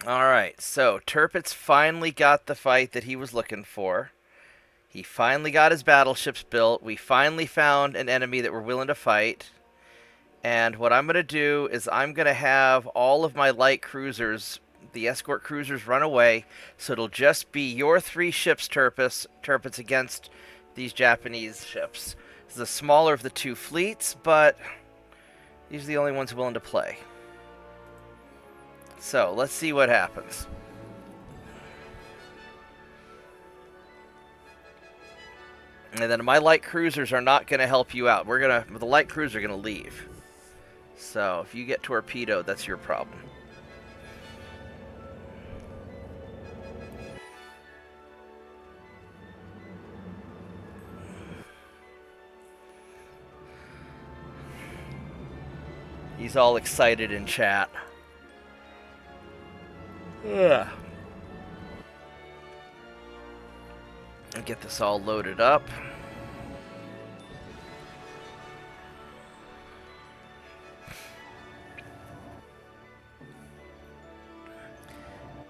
Alright, so Tirpitz finally got the fight that he was looking for. He finally got his battleships built. We finally found an enemy that we're willing to fight. And what I'm going to do is I'm going to have all of my light cruisers, the escort cruisers, run away. So it'll just be your 3 ships, Tirpitz, against these Japanese ships. This is the smaller of the 2 fleets, but these are the only ones willing to play. So let's see what happens. And then my light cruisers are not going to help you out. The light cruisers are going to leave. So if you get torpedoed, that's your problem. He's all excited in chat. Ugh. And get this all loaded up.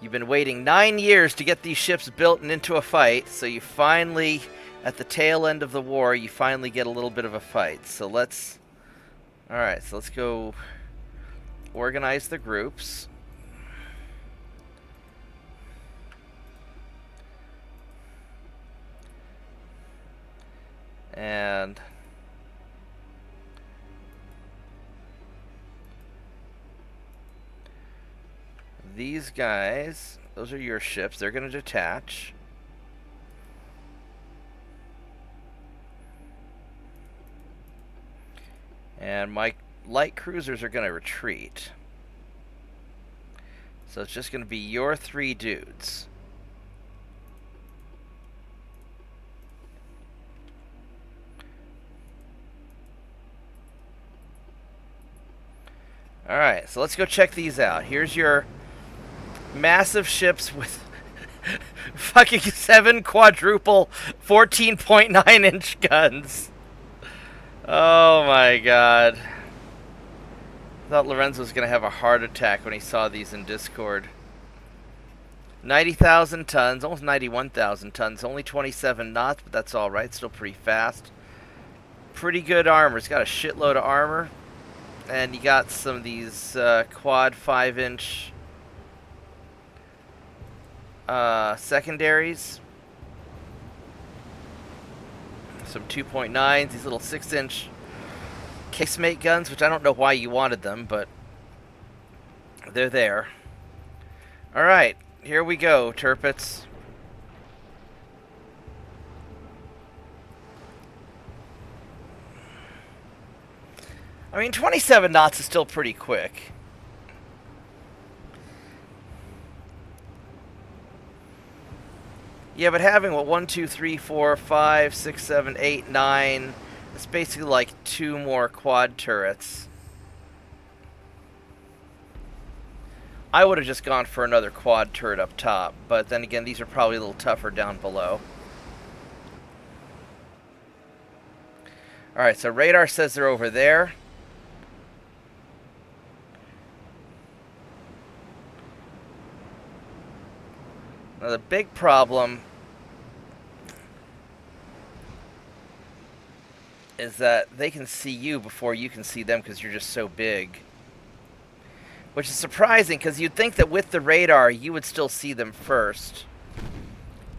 You've been waiting 9 years to get these ships built and into a fight, so you finally, at the tail end of the war, you finally get a little bit of a fight. So let's... Alright, so let's go organize the groups. And... these guys, those are your ships. They're going to detach. And my light cruisers are going to retreat. So it's just going to be your 3 dudes. Alright, so let's go check these out. Here's your massive ships with fucking 7 quadruple 14.9-inch guns. Oh my god. I thought Lorenzo was going to have a heart attack when he saw these in Discord. 90,000 tons, almost 91,000 tons, only 27 knots, but that's alright, still pretty fast. Pretty good armor. It's got a shitload of armor. And you got some of these quad 5-inch secondaries. Some 2.9s, these little 6-inch casemate guns, which I don't know why you wanted them, but they're there. Alright, here we go, Tirpitz. I mean, 27 knots is still pretty quick. Yeah, but having, what, 1, 2, 3, 4, 5, 6, 7, 8, 9... It's basically like 2 more quad turrets. I would have just gone for another quad turret up top, but then again, these are probably a little tougher down below. Alright, so radar says they're over there. Now the big problem is that they can see you before you can see them because you're just so big. Which is surprising because you'd think that with the radar you would still see them first.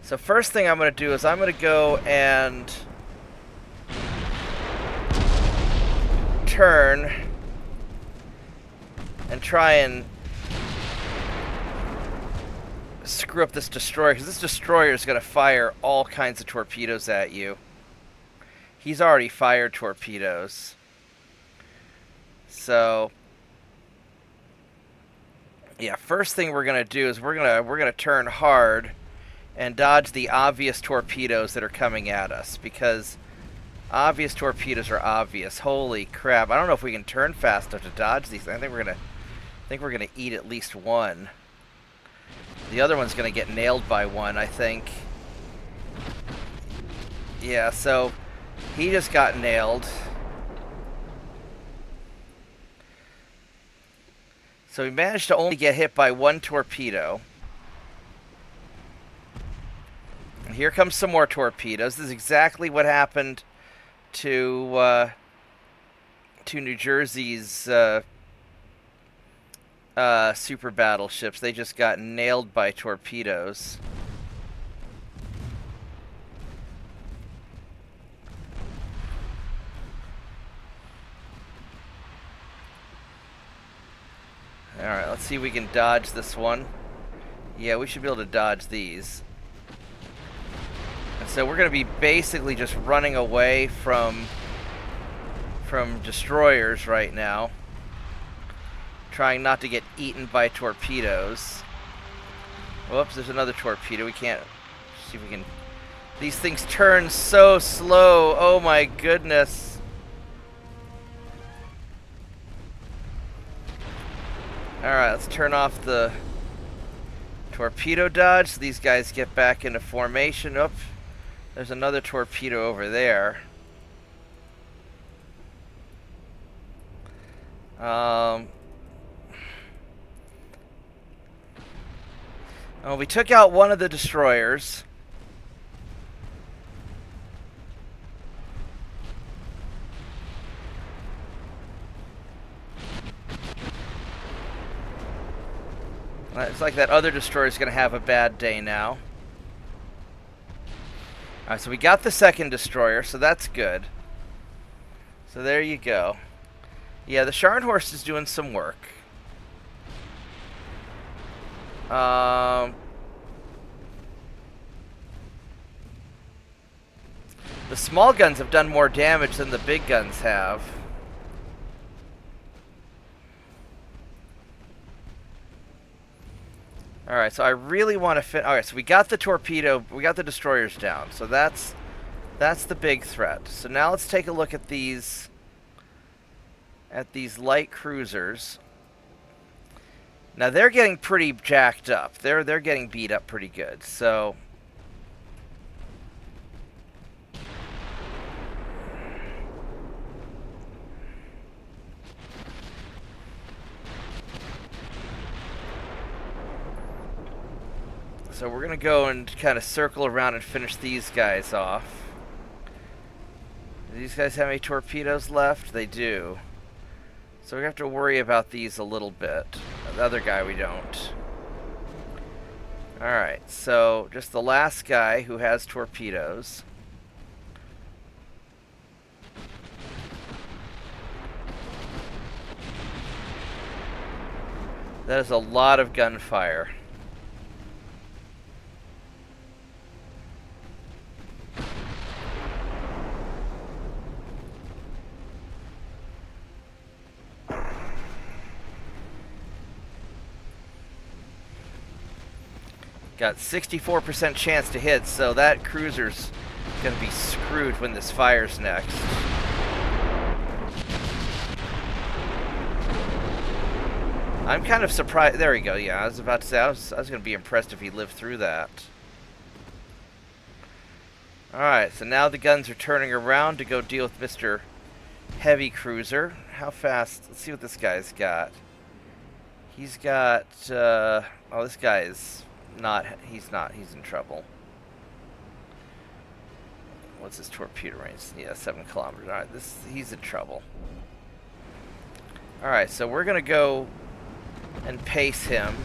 So first thing I'm going to do is I'm going to go and turn and try and screw up this destroyer, because this destroyer is going to fire all kinds of torpedoes at you. He's already fired torpedoes. So yeah, first thing we're going to do is we're going to turn hard and dodge the obvious torpedoes that are coming at us, because obvious torpedoes are obvious. Holy crap. I don't know if we can turn fast enough to dodge these. I think we're going to eat at least one. The other one's going to get nailed by one, I think. Yeah, so he just got nailed. So we managed to only get hit by one torpedo. And here comes some more torpedoes. This is exactly what happened to New Jersey's super battleships. They just got nailed by torpedoes. Alright, let's see if we can dodge this one. Yeah, we should be able to dodge these. And so we're going to be basically just running away from destroyers right now. Trying not to get eaten by torpedoes. Whoops, there's another torpedo. We can't... see if we can... These things turn so slow. Oh my goodness. Alright, let's turn off the torpedo dodge so these guys get back into formation. Oop, there's another torpedo over there. Oh, we took out one of the destroyers. It's like that other destroyer is going to have a bad day now. Alright, so we got the second destroyer, so that's good. So there you go. Yeah, the Scharnhorst is doing some work. The small guns have done more damage than the big guns have. Alright, so I really want to fit... Alright, so we got the torpedo... We got the destroyers down. So that's the big threat. So now let's take a look at these... At these light cruisers. Now they're getting pretty jacked up. They're getting beat up pretty good. So... So we're going to go and kind of circle around and finish these guys off. Do these guys have any torpedoes left? They do. So we have to worry about these a little bit. The other guy we don't. Alright, so just the last guy who has torpedoes. That is a lot of gunfire. Got 64% chance to hit, so that cruiser's gonna be screwed when this fires next. I'm kind of surprised. There we go. Yeah, I was about to say I was gonna be impressed if he lived through that. All right, so now the guns are turning around to go deal with Mr. Heavy Cruiser. How fast? Let's see what this guy's got. He's got. Oh, this guy is. He's in trouble. What's his torpedo range? Yeah, 7 kilometers. Alright, he's in trouble. Alright, so we're gonna go and pace him.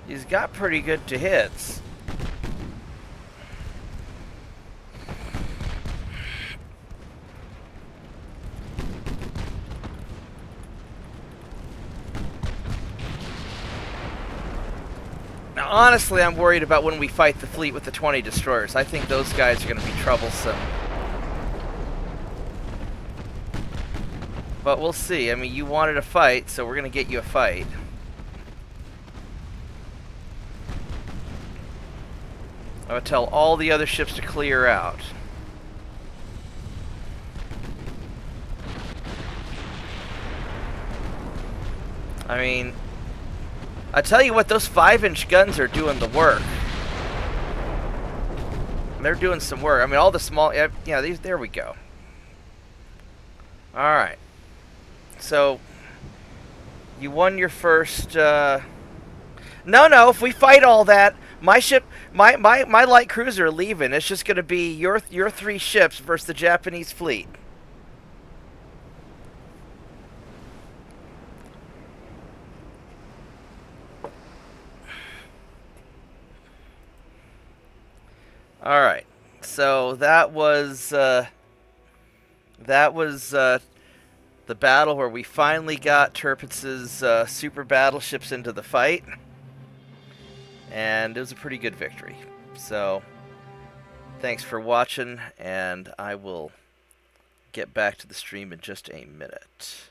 He's got pretty good to hits. honestly, I'm worried about when we fight the fleet with the 20 destroyers. I think those guys are going to be troublesome. But we'll see. I mean, you wanted a fight, so we're going to get you a fight. I'm going to tell all the other ships to clear out. I mean, I tell you what, those 5-inch guns are doing the work. They're doing some work. I mean, all the small... Yeah, these... There we go. Alright. So, you won your first... No, if we fight all that, my ship... My light cruiser are leaving. It's just going to be your 3 ships versus the Japanese fleet. Alright, so that was the battle where we finally got Tirpitz's super battleships into the fight, and it was a pretty good victory. So, thanks for watching, and I will get back to the stream in just a minute.